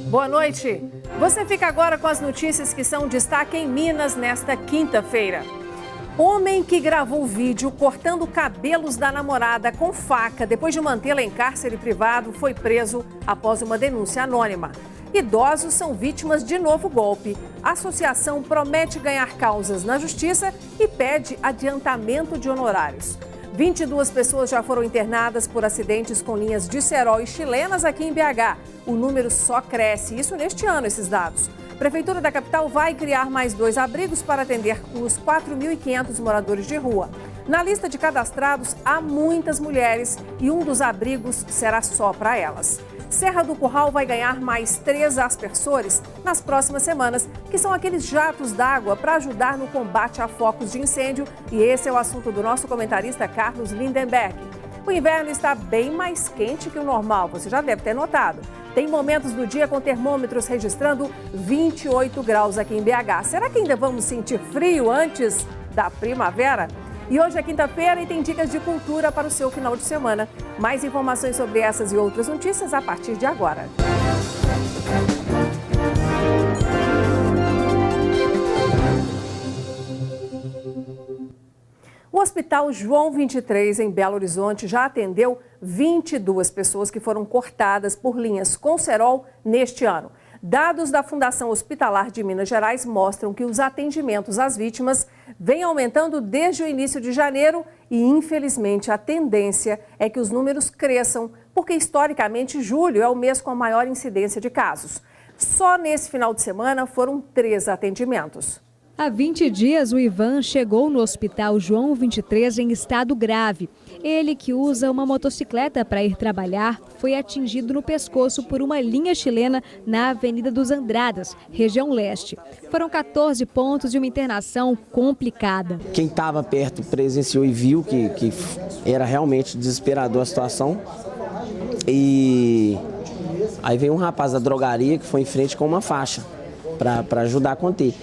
Boa noite. Você fica agora com as notícias que são destaque em Minas nesta quinta-feira. Homem que gravou vídeo cortando cabelos da namorada com faca depois de mantê-la em cárcere privado foi preso após uma denúncia anônima. Idosos são vítimas de novo golpe. A associação promete ganhar causas na justiça e pede adiantamento de honorários. 22 pessoas já foram internadas por acidentes com linhas de cerol e chilenas aqui em BH. O número só cresce, isso neste ano, esses dados. A Prefeitura da capital vai criar mais 2 abrigos para atender os 4.500 moradores de rua. Na lista de cadastrados, há muitas mulheres e um dos abrigos será só para elas. Serra do Curral vai ganhar mais 3 aspersores nas próximas semanas, que são aqueles jatos d'água para ajudar no combate a focos de incêndio. E esse é o assunto do nosso comentarista Carlos Lindenberg. O inverno está bem mais quente que o normal, você já deve ter notado. Tem momentos do dia com termômetros registrando 28 graus aqui em BH. Será que ainda vamos sentir frio antes da primavera? E hoje é quinta-feira e tem dicas de cultura para o seu final de semana. Mais informações sobre essas e outras notícias a partir de agora. O Hospital João 23, em Belo Horizonte, já atendeu 22 pessoas que foram cortadas por linhas com cerol neste ano. Dados da Fundação Hospitalar de Minas Gerais mostram que os atendimentos às vítimas vêm aumentando desde o início de janeiro e, infelizmente, a tendência é que os números cresçam, porque, historicamente, julho é o mês com a maior incidência de casos. Só nesse final de semana foram 3 atendimentos. Há 20 dias, o Ivan chegou no Hospital João 23 em estado grave. Ele, que usa uma motocicleta para ir trabalhar, foi atingido no pescoço por uma linha chilena na Avenida dos Andradas, região leste. Foram 14 pontos de uma internação complicada. Quem estava perto presenciou e viu que era realmente desesperador a situação. E aí veio um rapaz da drogaria que foi em frente com uma faixa para ajudar a conter.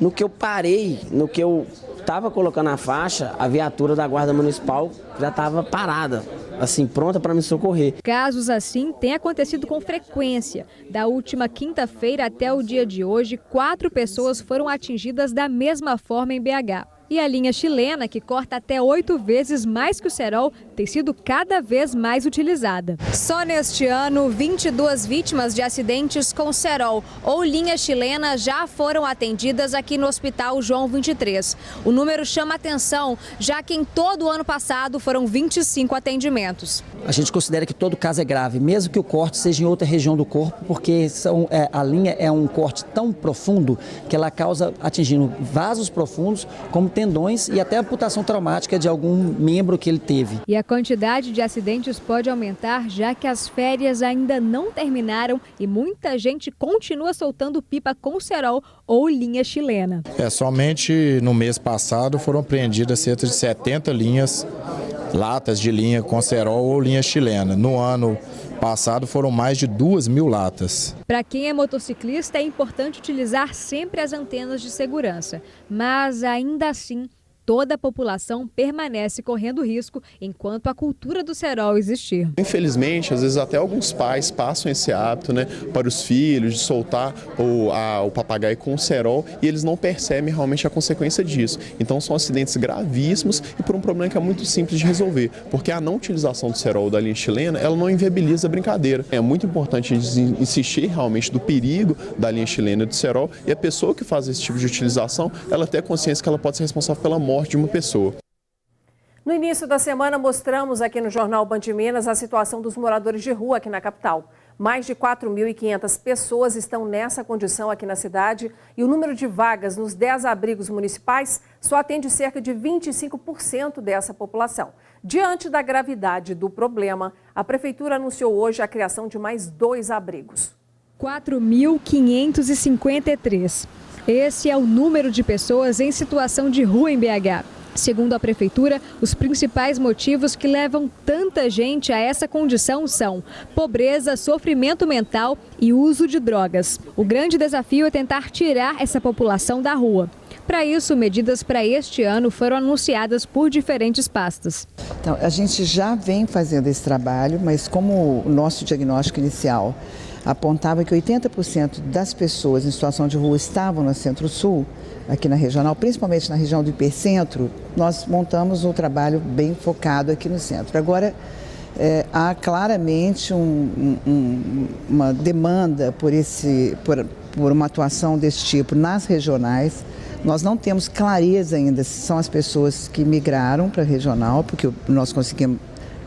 No que eu parei, no que eu estava colocando a faixa, a viatura da Guarda Municipal já estava parada, assim, pronta para me socorrer. Casos assim têm acontecido com frequência. Da última quinta-feira até o dia de hoje, 4 pessoas foram atingidas da mesma forma em BH. E a linha chilena, que corta até 8 vezes mais que o cerol, tem sido cada vez mais utilizada. Só neste ano, 22 vítimas de acidentes com cerol ou linha chilena já foram atendidas aqui no Hospital João 23. O número chama atenção, já que em todo o ano passado foram 25 atendimentos. A gente considera que todo caso é grave, mesmo que o corte seja em outra região do corpo, porque a linha é um corte tão profundo que ela causa atingindo vasos profundos, como tendões e até amputação traumática de algum membro que ele teve. E a quantidade de acidentes pode aumentar, já que as férias ainda não terminaram e muita gente continua soltando pipa com cerol ou linha chilena. Somente no mês passado foram apreendidas cerca de 70 latas de linha com cerol ou linha chilena. No ano passado foram mais de 2.000 latas. Para quem é motociclista, é importante utilizar sempre as antenas de segurança, mas ainda assim, toda a população permanece correndo risco enquanto a cultura do cerol existir. Infelizmente, às vezes até alguns pais passam esse hábito, para os filhos de soltar o papagaio com o cerol e eles não percebem realmente a consequência disso. Então são acidentes gravíssimos e por um problema que é muito simples de resolver, porque a não utilização do cerol da linha chilena, ela não inviabiliza a brincadeira. É muito importante insistir realmente do perigo da linha chilena e do cerol e a pessoa que faz esse tipo de utilização, ela tem a consciência que ela pode ser responsável pela morte de uma pessoa. No início da semana, mostramos aqui no Jornal Band Minas a situação dos moradores de rua aqui na capital. Mais de 4.500 pessoas estão nessa condição aqui na cidade e o número de vagas nos 10 abrigos municipais só atende cerca de 25% dessa população. Diante da gravidade do problema, a Prefeitura anunciou hoje a criação de mais 2 abrigos. 4.553. Esse é o número de pessoas em situação de rua em BH. Segundo a Prefeitura, os principais motivos que levam tanta gente a essa condição são pobreza, sofrimento mental e uso de drogas. O grande desafio é tentar tirar essa população da rua. Para isso, medidas para este ano foram anunciadas por diferentes pastas. Então, a gente já vem fazendo esse trabalho, mas como o nosso diagnóstico inicial apontava que 80% das pessoas em situação de rua estavam no Centro-Sul, aqui na regional, principalmente na região do hipercentro, nós montamos um trabalho bem focado aqui no centro. Agora, há claramente uma demanda por uma atuação desse tipo nas regionais. Nós não temos clareza ainda se são as pessoas que migraram para a regional, porque nós conseguimos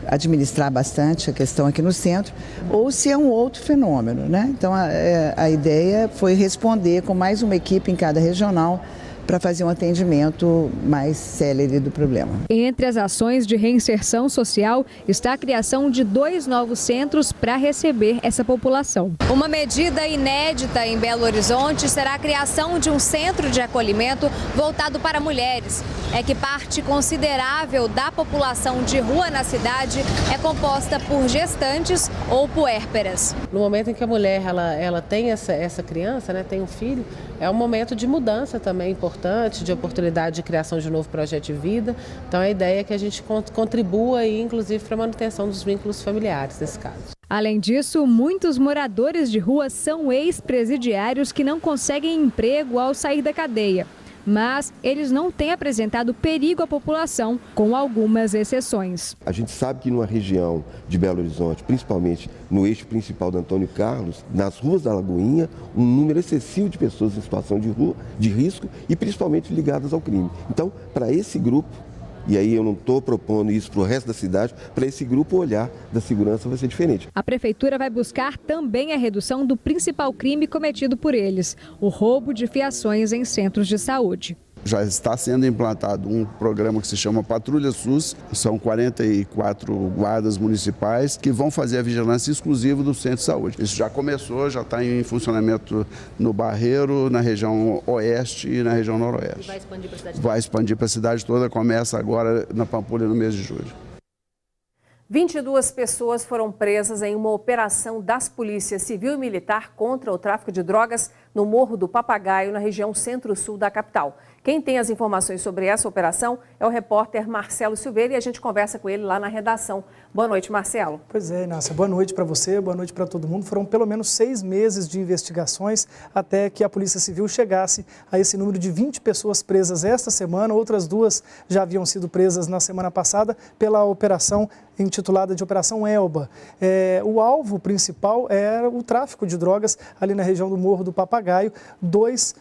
administrar bastante a questão aqui no centro, ou se é um outro fenômeno, né? Então a ideia foi responder com mais uma equipe em cada regional para fazer um atendimento mais célere do problema. Entre as ações de reinserção social está a criação de 2 novos centros para receber essa população. Uma medida inédita em Belo Horizonte será a criação de um centro de acolhimento voltado para mulheres. É que parte considerável da população de rua na cidade é composta por gestantes ou puérperas. No momento em que a mulher ela tem essa criança, né, tem um filho, é um momento de mudança também importante, de oportunidade de criação de um novo projeto de vida. Então a ideia é que a gente contribua aí, inclusive, para a manutenção dos vínculos familiares nesse caso. Além disso, muitos moradores de rua são ex-presidiários que não conseguem emprego ao sair da cadeia. Mas eles não têm apresentado perigo à população, com algumas exceções. A gente sabe que numa região de Belo Horizonte, principalmente no eixo principal do Antônio Carlos, nas ruas da Lagoinha, um número excessivo de pessoas em situação de risco e principalmente ligadas ao crime. Então, para esse grupo, e aí eu não estou propondo isso para o resto da cidade, para esse grupo o olhar da segurança vai ser diferente. A Prefeitura vai buscar também a redução do principal crime cometido por eles, o roubo de fiações em centros de saúde. Já está sendo implantado um programa que se chama Patrulha SUS, são 44 guardas municipais que vão fazer a vigilância exclusiva do centro de saúde. Isso já começou, já está em funcionamento no Barreiro, na região oeste e na região noroeste. E vai expandir para a cidade toda? Vai expandir para a cidade toda, começa agora na Pampulha no mês de julho. 22 pessoas foram presas em uma operação das polícias civil e militar contra o tráfico de drogas no Morro do Papagaio, na região centro-sul da capital. Quem tem as informações sobre essa operação é o repórter Marcelo Silveira e a gente conversa com ele lá na redação. Boa noite, Marcelo. Pois é, Inácia. Boa noite para você, boa noite para todo mundo. Foram pelo menos 6 meses de investigações até que a Polícia Civil chegasse a esse número de 20 pessoas presas esta semana. Outras 2 já haviam sido presas na semana passada pela operação intitulada de Operação Elba. O alvo principal era o tráfico de drogas ali na região do Morro do Papagaio. 2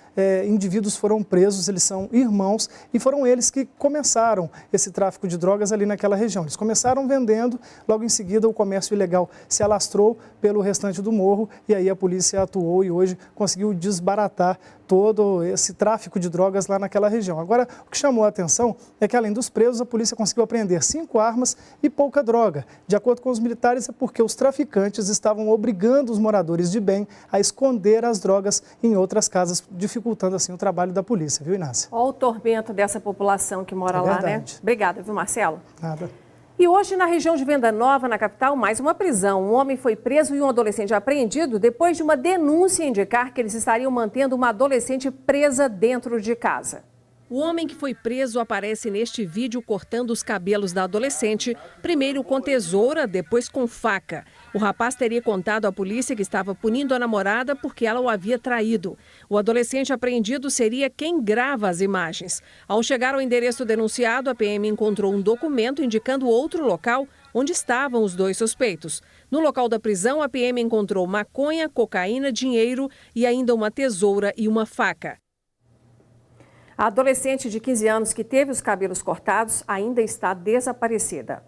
indivíduos foram presos, eles são irmãos e foram eles que começaram esse tráfico de drogas ali naquela região. Eles começaram vendendo, logo em seguida o comércio ilegal se alastrou pelo restante do morro e aí a polícia atuou e hoje conseguiu desbaratar todo esse tráfico de drogas lá naquela região. Agora, o que chamou a atenção é que além dos presos, a polícia conseguiu apreender 5 armas e pouca droga. De acordo com os militares, é porque os traficantes estavam obrigando os moradores de bem a esconder as drogas em outras casas, dificultando assim o trabalho da polícia, viu, Inácia? Olha o tormento dessa população que mora lá, né? Obrigada, viu, Marcelo? Nada. E hoje, na região de Venda Nova, na capital, mais uma prisão. Um homem foi preso e um adolescente apreendido depois de uma denúncia indicar que eles estariam mantendo uma adolescente presa dentro de casa. O homem que foi preso aparece neste vídeo cortando os cabelos da adolescente, primeiro com tesoura, depois com faca. O rapaz teria contado à polícia que estava punindo a namorada porque ela o havia traído. O adolescente apreendido seria quem grava as imagens. Ao chegar ao endereço denunciado, a PM encontrou um documento indicando outro local onde estavam os 2 suspeitos. No local da prisão, a PM encontrou maconha, cocaína, dinheiro e ainda uma tesoura e uma faca. A adolescente de 15 anos que teve os cabelos cortados ainda está desaparecida.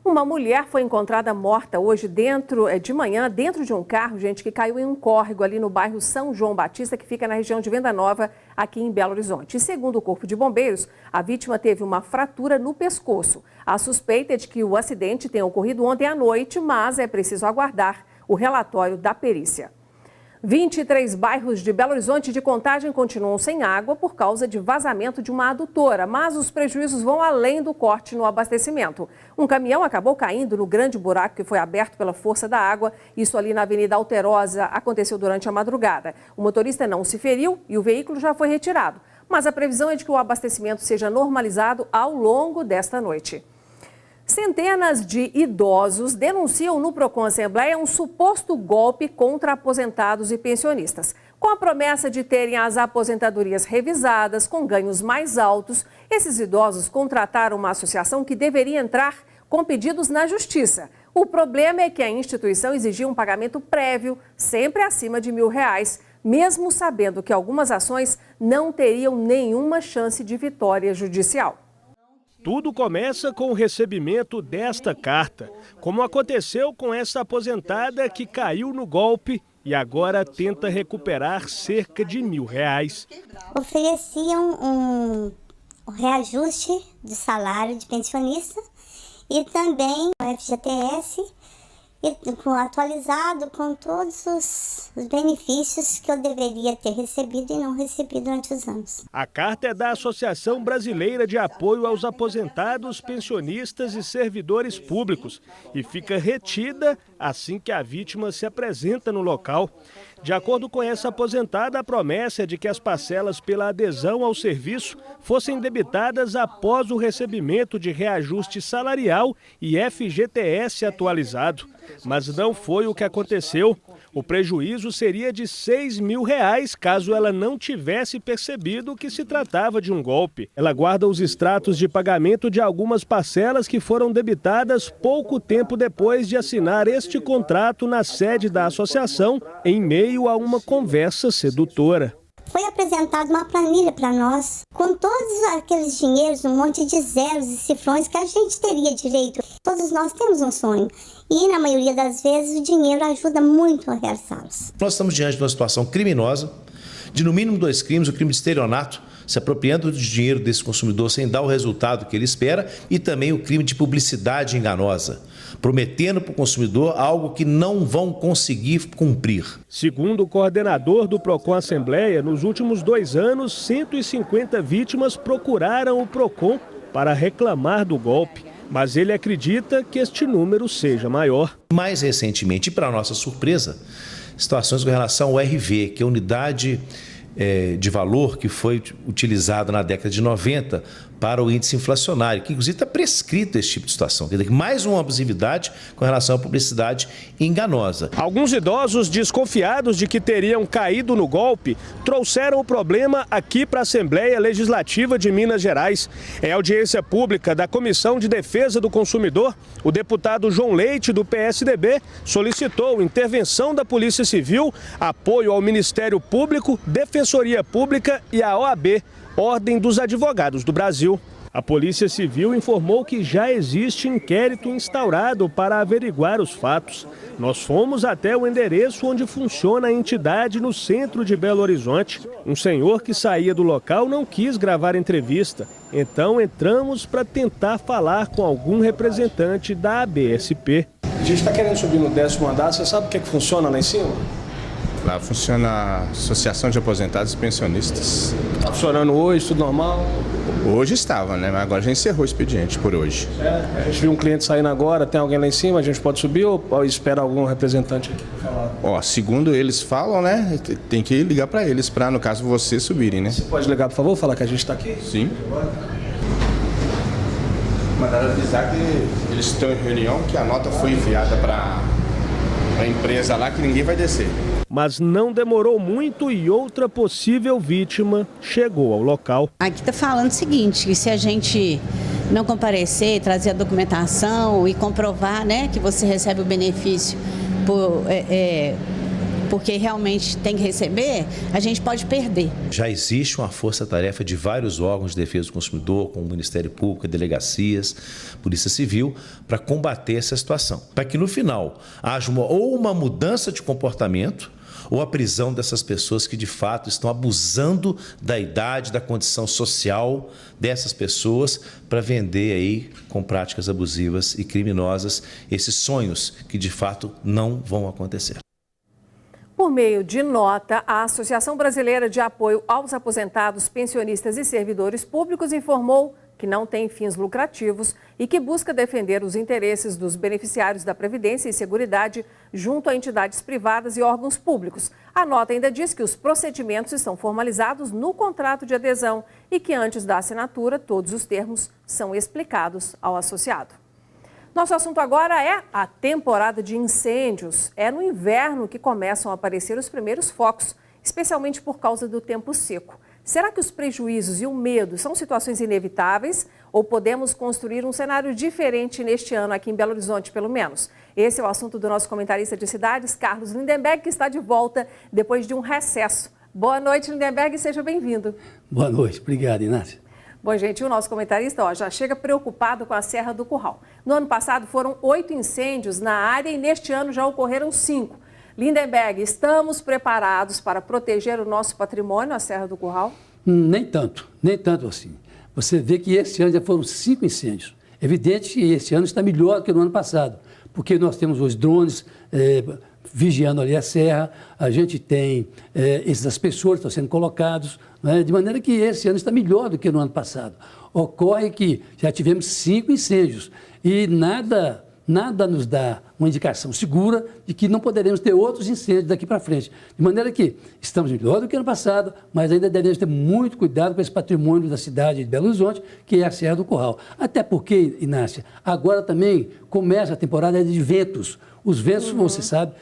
Uma mulher foi encontrada morta hoje de manhã, dentro de um carro, gente, que caiu em um córrego ali no bairro São João Batista, que fica na região de Venda Nova, aqui em Belo Horizonte. E segundo o Corpo de Bombeiros, a vítima teve uma fratura no pescoço. A suspeita é de que o acidente tenha ocorrido ontem à noite, mas é preciso aguardar o relatório da perícia. 23 bairros de Belo Horizonte de Contagem continuam sem água por causa de vazamento de uma adutora, mas os prejuízos vão além do corte no abastecimento. Um caminhão acabou caindo no grande buraco que foi aberto pela força da água. Isso ali na Avenida Alterosa aconteceu durante a madrugada. O motorista não se feriu e o veículo já foi retirado. Mas a previsão é de que o abastecimento seja normalizado ao longo desta noite. Centenas de idosos denunciam no Procon Assembleia um suposto golpe contra aposentados e pensionistas. Com a promessa de terem as aposentadorias revisadas com ganhos mais altos, esses idosos contrataram uma associação que deveria entrar com pedidos na Justiça. O problema é que a instituição exigia um pagamento prévio, sempre acima de R$1.000, mesmo sabendo que algumas ações não teriam nenhuma chance de vitória judicial. Tudo começa com o recebimento desta carta, como aconteceu com essa aposentada que caiu no golpe e agora tenta recuperar cerca de R$1.000. Ofereciam um reajuste de salário de pensionista e também o FGTS atualizado com todos os benefícios que eu deveria ter recebido e não recebi durante os anos. A carta é da Associação Brasileira de Apoio aos Aposentados, Pensionistas e Servidores Públicos e fica retida assim que a vítima se apresenta no local. De acordo com essa aposentada, a promessa é de que as parcelas pela adesão ao serviço fossem debitadas após o recebimento de reajuste salarial e FGTS atualizado. Mas não foi o que aconteceu. O prejuízo seria de R$6.000 caso ela não tivesse percebido que se tratava de um golpe. Ela guarda os extratos de pagamento de algumas parcelas que foram debitadas pouco tempo depois de assinar este contrato na sede da associação, em meio a uma conversa sedutora. Foi apresentada uma planilha para nós, com todos aqueles dinheiros, um monte de zeros e cifrões que a gente teria direito. Todos nós temos um sonho e, na maioria das vezes, o dinheiro ajuda muito a realizá-los. Nós estamos diante de uma situação criminosa, de no mínimo 2 crimes, o crime de estelionato, se apropriando do dinheiro desse consumidor sem dar o resultado que ele espera, e também o crime de publicidade enganosa, prometendo para o consumidor algo que não vão conseguir cumprir. Segundo o coordenador do Procon Assembleia, nos últimos 2 anos, 150 vítimas procuraram o Procon para reclamar do golpe, mas ele acredita que este número seja maior. Mais recentemente, e para nossa surpresa, situações com relação ao RV, que é a unidade de valor que foi utilizada na década de 90 para o índice inflacionário, que inclusive está prescrito esse tipo de situação. Quer dizer, mais uma abusividade com relação à publicidade enganosa. Alguns idosos desconfiados de que teriam caído no golpe trouxeram o problema aqui para a Assembleia Legislativa de Minas Gerais. Em audiência pública da Comissão de Defesa do Consumidor, o deputado João Leite, do PSDB, solicitou intervenção da Polícia Civil, apoio ao Ministério Público, Defensoria Pública e à OAB, Ordem dos Advogados do Brasil. A Polícia Civil informou que já existe inquérito instaurado para averiguar os fatos. Nós fomos até o endereço onde funciona a entidade no centro de Belo Horizonte. Um senhor que saía do local não quis gravar entrevista. Então entramos para tentar falar com algum representante da ABSP. A gente está querendo subir no 10º andar, você sabe o que é que funciona lá em cima? Lá funciona a Associação de Aposentados e Pensionistas. Está funcionando hoje, tudo normal? Hoje estava, né? Mas agora já encerrou o expediente por hoje. A gente viu um cliente saindo agora, tem alguém lá em cima, a gente pode subir ou espera algum representante falar? Ó, segundo eles falam, né? Tem que ligar para eles, para, no caso, vocês subirem, né? Você pode ligar, por favor, falar que a gente está aqui? Sim. Mandaram avisar que eles estão em reunião, que a nota foi enviada para a empresa lá, que ninguém vai descer. Mas não demorou muito e outra possível vítima chegou ao local. Aqui está falando o seguinte, que se a gente não comparecer, trazer a documentação e comprovar, né, que você recebe o benefício porque realmente tem que receber, a gente pode perder. Já existe uma força-tarefa de vários órgãos de defesa do consumidor, como o Ministério Público, delegacias, Polícia Civil, para combater essa situação. Para que no final haja uma mudança de comportamento ou a prisão dessas pessoas que de fato estão abusando da idade, da condição social dessas pessoas para vender aí com práticas abusivas e criminosas esses sonhos que de fato não vão acontecer. Por Por meio de nota, a Associação Brasileira de Apoio aos Aposentados, Pensionistas e Servidores Públicos informou que não tem fins lucrativos e que busca defender os interesses dos beneficiários da Previdência e Seguridade junto a entidades privadas e órgãos públicos. A nota ainda diz que os procedimentos estão formalizados no contrato de adesão e que antes da assinatura todos os termos são explicados ao associado. Nosso assunto agora é a temporada de incêndios. É no inverno que começam a aparecer os primeiros focos, especialmente por causa do tempo seco. Será que os prejuízos e o medo são situações inevitáveis ou podemos construir um cenário diferente neste ano aqui em Belo Horizonte, pelo menos? Esse é o assunto do nosso comentarista de cidades, Carlos Lindenberg, que está de volta depois de um recesso. Boa noite, Lindenberg, e seja bem-vindo. Boa noite, obrigado, Inácia. Bom, gente, o nosso comentarista já chega preocupado com a Serra do Curral. No ano passado foram 8 incêndios na área e neste ano já ocorreram 5. Lindenberg, estamos preparados para proteger o nosso patrimônio, a Serra do Curral? Nem tanto assim. Você vê que esse ano já foram 5 incêndios. É evidente que esse ano está melhor do que no ano passado, porque nós temos os drones vigiando ali a serra, a gente tem esses aspersores que estão sendo colocados, né, de maneira que esse ano está melhor do que no ano passado. Ocorre que já tivemos 5 incêndios e nada nos dá uma indicação segura de que não poderemos ter outros incêndios daqui para frente. De maneira que estamos melhor do que ano passado, mas ainda devemos ter muito cuidado com esse patrimônio da cidade de Belo Horizonte, que é a Serra do Curral. Até porque, Inácia, agora também começa a temporada de ventos. Os ventos, você sabe,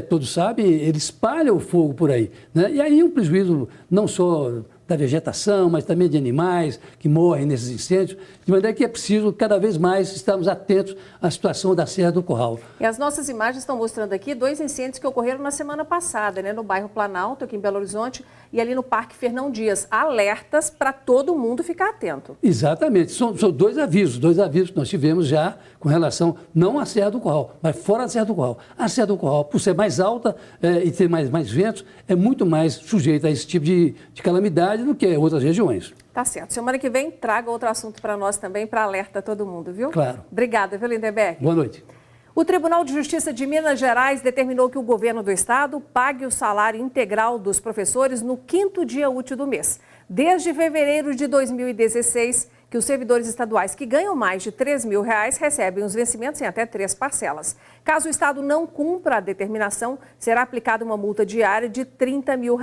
todos sabem, eles espalham o fogo por aí, né? E aí um prejuízo não só da vegetação, mas também de animais que morrem nesses incêndios, de maneira que é preciso cada vez mais estarmos atentos à situação da Serra do Curral. E as nossas imagens estão mostrando aqui 2 incêndios que ocorreram na semana passada, né, no bairro Planalto, aqui em Belo Horizonte, e ali no Parque Fernão Dias. Alertas para todo mundo ficar atento. Exatamente. São 2 avisos que nós tivemos já com relação, não à Serra do Curral, mas fora da Serra do Curral. A Serra do Curral, por ser mais alta e ter mais ventos, é muito mais sujeita a esse tipo de calamidade do que outras regiões. Tá certo. Semana que vem, traga outro assunto para nós também, para alerta todo mundo, viu? Claro. Obrigada, viu, Lindenberg? Boa noite. O Tribunal de Justiça de Minas Gerais determinou que o governo do estado pague o salário integral dos professores no 5º dia útil do mês. Desde fevereiro de 2016, que os servidores estaduais que ganham mais de R$3 mil recebem os vencimentos em até 3 parcelas. Caso o estado não cumpra a determinação, será aplicada uma multa diária de R$30 mil.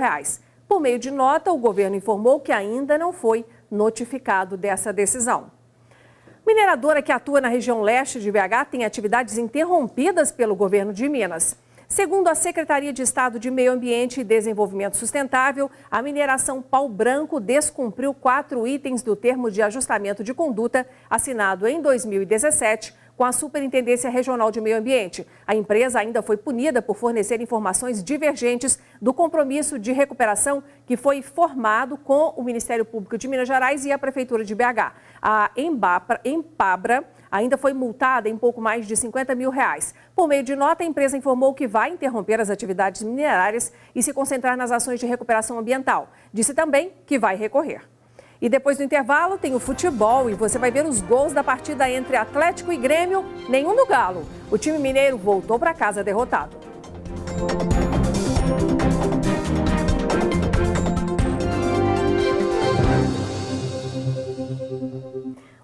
Por meio de nota, o governo informou que ainda não foi notificado dessa decisão. Mineradora que atua na região leste de BH tem atividades interrompidas pelo governo de Minas. Segundo a Secretaria de Estado de Meio Ambiente e Desenvolvimento Sustentável, a mineração Pau Branco descumpriu 4 itens do termo de ajustamento de conduta assinado em 2017 com a Superintendência Regional de Meio Ambiente. A empresa ainda foi punida por fornecer informações divergentes do compromisso de recuperação que foi formado com o Ministério Público de Minas Gerais e a Prefeitura de BH. A Empabra ainda foi multada em pouco mais de R$50 mil. Por meio de nota, a empresa informou que vai interromper as atividades minerárias e se concentrar nas ações de recuperação ambiental. Disse também que vai recorrer. E depois do intervalo tem o futebol e você vai ver os gols da partida entre Atlético e Grêmio, nenhum do Galo. O time mineiro voltou para casa derrotado.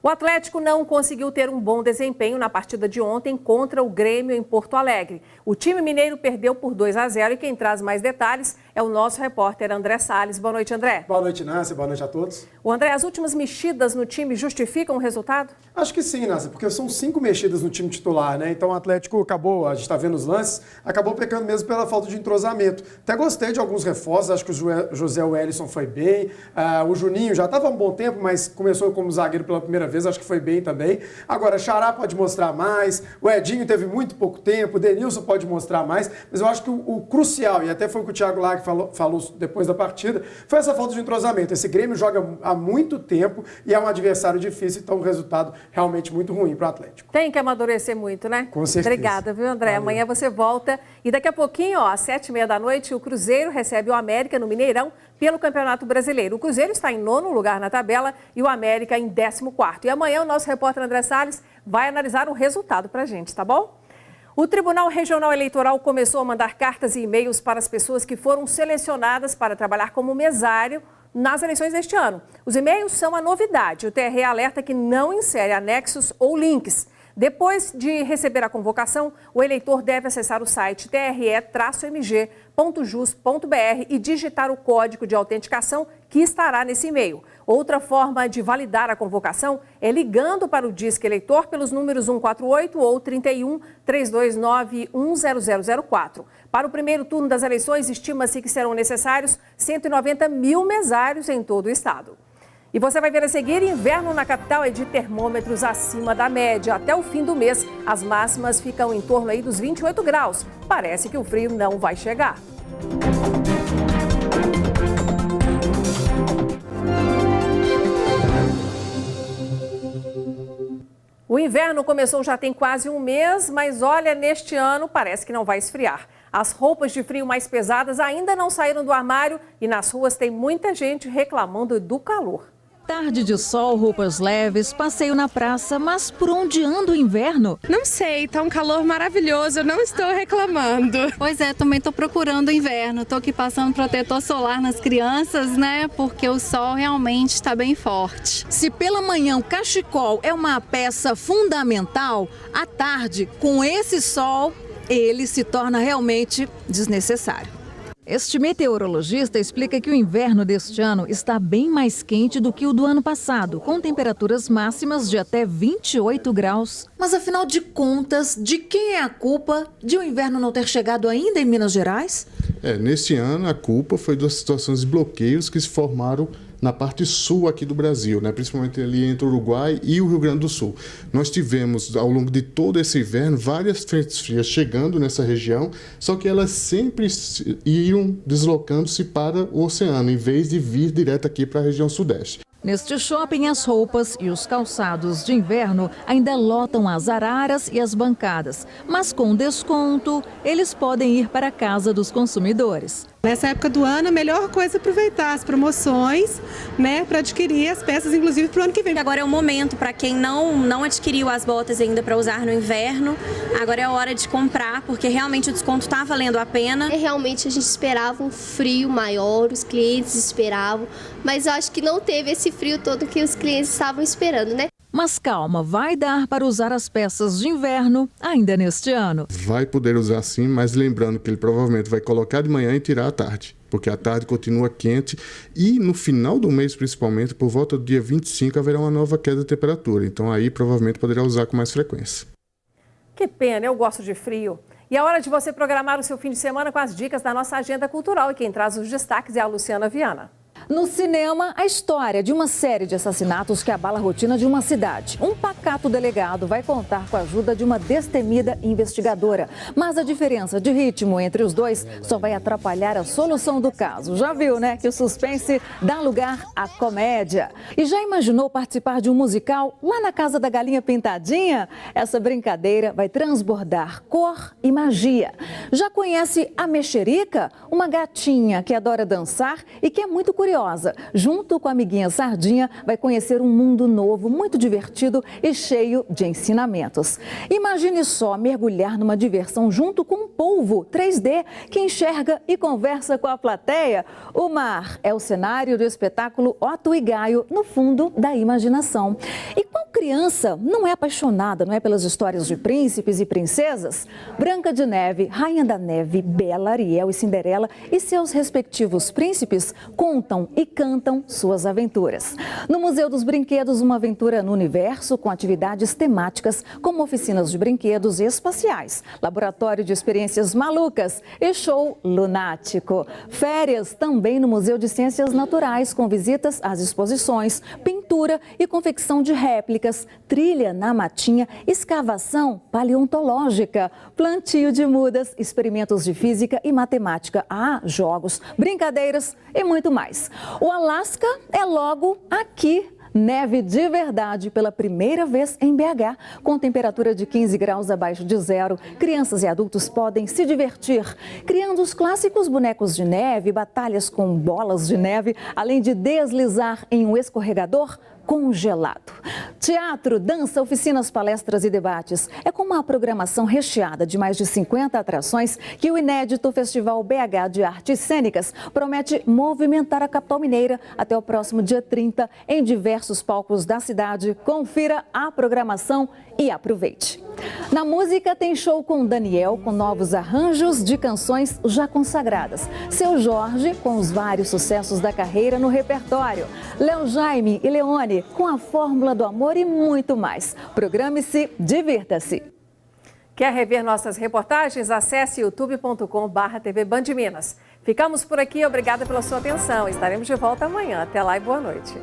O Atlético não conseguiu ter um bom desempenho na partida de ontem contra o Grêmio em Porto Alegre. O time mineiro perdeu por 2-0 e quem traz mais detalhes é o nosso repórter André Salles. Boa noite, André. Boa noite, Nácia. Boa noite a todos. O André, as últimas mexidas no time justificam o resultado? Acho que sim, Nácia, porque são 5 mexidas no time titular, né? Então o Atlético acabou, a gente está vendo os lances, acabou pecando mesmo pela falta de entrosamento. Até gostei de alguns reforços, acho que o José Wellison foi bem, o Juninho já estava há um bom tempo, mas começou como zagueiro pela primeira vez, acho que foi bem também. Agora, Xará pode mostrar mais, o Edinho teve muito pouco tempo, o Denilson pode mostrar mais, mas eu acho que o crucial, e até foi o que o Thiago Lag falou depois da partida, foi essa falta de entrosamento. Esse Grêmio joga há muito tempo e é um adversário difícil, então um resultado realmente muito ruim para o Atlético. Tem que amadurecer muito, né? Com certeza. Obrigada, viu, André? Valeu. Amanhã você volta e daqui a pouquinho, às 7h30 o Cruzeiro recebe o América no Mineirão pelo Campeonato Brasileiro. O Cruzeiro está em 9º lugar na tabela e o América em 14º. E amanhã o nosso repórter André Salles vai analisar o resultado para a gente, tá bom? O Tribunal Regional Eleitoral começou a mandar cartas e e-mails para as pessoas que foram selecionadas para trabalhar como mesário nas eleições deste ano. Os e-mails são a novidade. O TRE alerta que não insere anexos ou links. Depois de receber a convocação, o eleitor deve acessar o site tre-mg.jus.br e digitar o código de autenticação que estará nesse e-mail. Outra forma de validar a convocação é ligando para o Disque Eleitor pelos números 148 ou 31 329 10004. Para o primeiro turno das eleições, estima-se que serão necessários 190 mil mesários em todo o estado. E você vai ver a seguir, inverno na capital é de termômetros acima da média. Até o fim do mês, as máximas ficam em torno aí dos 28 graus. Parece que o frio não vai chegar. O inverno começou já tem quase um mês, mas olha, neste ano parece que não vai esfriar. As roupas de frio mais pesadas ainda não saíram do armário e nas ruas tem muita gente reclamando do calor. Tarde de sol, roupas leves, passeio na praça, mas por onde anda o inverno? Não sei, tá um calor maravilhoso, eu não estou reclamando. Pois é, também tô procurando o inverno, tô aqui passando protetor solar nas crianças, né, porque o sol realmente está bem forte. Se pela manhã o cachecol é uma peça fundamental, à tarde, com esse sol, ele se torna realmente desnecessário. Este meteorologista explica que o inverno deste ano está bem mais quente do que o do ano passado, com temperaturas máximas de até 28 graus. Mas afinal de contas, de quem é a culpa de o inverno não ter chegado ainda em Minas Gerais? Neste ano a culpa foi das situações de bloqueios que se formaram na parte sul aqui do Brasil, principalmente ali entre o Uruguai e o Rio Grande do Sul. Nós tivemos, ao longo de todo esse inverno, várias frentes frias chegando nessa região, só que elas sempre iam deslocando-se para o oceano, em vez de vir direto aqui para a região sudeste. Neste shopping, as roupas e os calçados de inverno ainda lotam as araras e as bancadas. Mas com desconto, eles podem ir para a casa dos consumidores. Nessa época do ano, a melhor coisa é aproveitar as promoções, para adquirir as peças, inclusive, para o ano que vem. Agora é o momento para quem não adquiriu as botas ainda para usar no inverno. Agora é a hora de comprar, porque realmente o desconto está valendo a pena. Realmente a gente esperava um frio maior, os clientes esperavam, mas eu acho que não teve esse frio todo que os clientes estavam esperando, né? Mas calma, vai dar para usar as peças de inverno ainda neste ano. Vai poder usar sim, mas lembrando que ele provavelmente vai colocar de manhã e tirar à tarde, porque a tarde continua quente e no final do mês, principalmente, por volta do dia 25, haverá uma nova queda de temperatura. Então aí provavelmente poderá usar com mais frequência. Que pena, eu gosto de frio. E é hora de você programar o seu fim de semana com as dicas da nossa agenda cultural. E quem traz os destaques é a Luciana Viana. No cinema, a história de uma série de assassinatos que abala a rotina de uma cidade. Um pacato delegado vai contar com a ajuda de uma destemida investigadora. Mas a diferença de ritmo entre os dois só vai atrapalhar a solução do caso. Já viu, né, que o suspense dá lugar à comédia. E já imaginou participar de um musical lá na Casa da Galinha Pintadinha? Essa brincadeira vai transbordar cor e magia. Já conhece a Mexerica? Uma gatinha que adora dançar e que é muito curiosa. Junto com a amiguinha Sardinha, vai conhecer um mundo novo, muito divertido e cheio de ensinamentos. Imagine só mergulhar numa diversão junto com um polvo 3D que enxerga e conversa com a plateia. O mar é o cenário do espetáculo Otto e Gaio, no fundo da imaginação. E qual criança não é apaixonada, não é, pelas histórias de príncipes e princesas? Branca de Neve, Rainha da Neve, Bela, Ariel e Cinderela e seus respectivos príncipes contam e cantam suas aventuras. No Museu dos Brinquedos, uma aventura no universo com atividades temáticas como oficinas de brinquedos espaciais, laboratório de experiências malucas e show lunático. Férias também no Museu de Ciências Naturais com visitas às exposições, pintura e confecção de réplicas, trilha na matinha, escavação paleontológica, plantio de mudas, experimentos de física e matemática, jogos, brincadeiras e muito mais. O Alasca é logo aqui. Neve de verdade pela primeira vez em BH, com temperatura de 15 graus abaixo de zero. Crianças e adultos podem se divertir, criando os clássicos bonecos de neve, batalhas com bolas de neve, além de deslizar em um escorregador congelado. Teatro, dança, oficinas, palestras e debates. É com uma programação recheada de mais de 50 atrações que o inédito Festival BH de Artes Cênicas promete movimentar a capital mineira até o próximo dia 30 em diversos palcos da cidade. Confira a programação e aproveite. Na música tem show com Daniel, com novos arranjos de canções já consagradas. Seu Jorge, com os vários sucessos da carreira no repertório. Léo Jaime e Leone, com a Fórmula do Amor e muito mais. Programe-se, divirta-se. Quer rever nossas reportagens? Acesse youtube.com/TV Band Minas. Ficamos por aqui, obrigada pela sua atenção. Estaremos de volta amanhã. Até lá e boa noite.